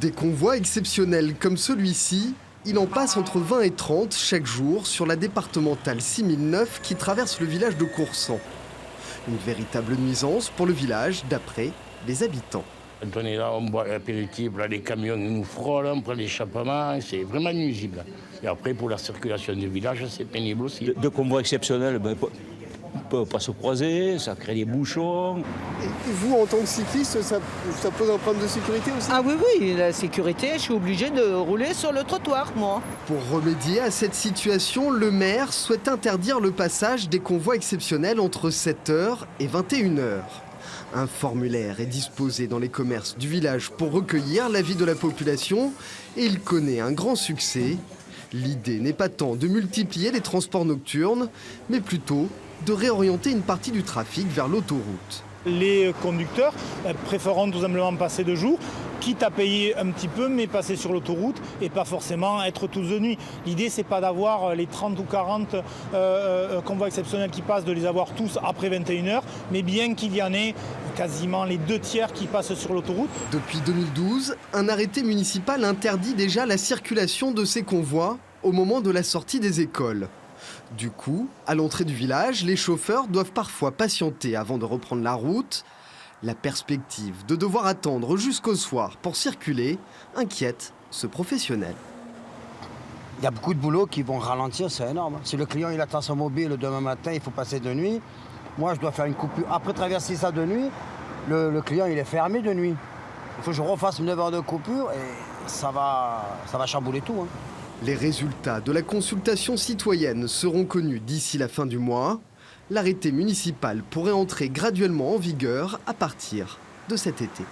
Des convois exceptionnels comme celui-ci, il en passe entre 20 et 30 chaque jour sur la départementale 6009 qui traverse le village de Coursan. Une véritable nuisance pour le village, d'après les habitants. Quand on est là, on boit l'apéritif, là, les camions nous frôlent, on prend l'échappement, c'est vraiment nuisible. Et après, pour la circulation du village, c'est pénible aussi. De convois exceptionnels, on ne peut pas se croiser, ça crée des bouchons. Et vous, en tant que cycliste, ça pose un problème de sécurité aussi? Ah oui, oui, la sécurité, je suis obligé de rouler sur le trottoir, moi. Pour remédier à cette situation, le maire souhaite interdire le passage des convois exceptionnels entre 7h et 21h. Un formulaire est disposé dans les commerces du village pour recueillir l'avis de la population et il connaît un grand succès. L'idée n'est pas tant de multiplier les transports nocturnes, mais plutôt de réorienter une partie du trafic vers l'autoroute. Les conducteurs préféreront tout simplement passer de jour, quitte à payer un petit peu, mais passer sur l'autoroute et pas forcément être tous de nuit. L'idée, c'est pas d'avoir les 30 ou 40 convois exceptionnels qui passent, de les avoir tous après 21h, mais bien qu'il y en ait quasiment les 2/3 qui passent sur l'autoroute. Depuis 2012, un arrêté municipal interdit déjà la circulation de ces convois au moment de la sortie des écoles. Du coup, à l'entrée du village, les chauffeurs doivent parfois patienter avant de reprendre la route. La perspective de devoir attendre jusqu'au soir pour circuler inquiète ce professionnel. Il y a beaucoup de boulots qui vont ralentir, c'est énorme. Si le client il attend son mobile demain matin, il faut passer de nuit. Moi, je dois faire une coupure. Après traverser ça de nuit, le client il est fermé de nuit. Il faut que je refasse 9 heures de coupure et ça va chambouler tout. Les résultats de la consultation citoyenne seront connus d'ici la fin du mois. L'arrêté municipal pourrait entrer graduellement en vigueur à partir de cet été.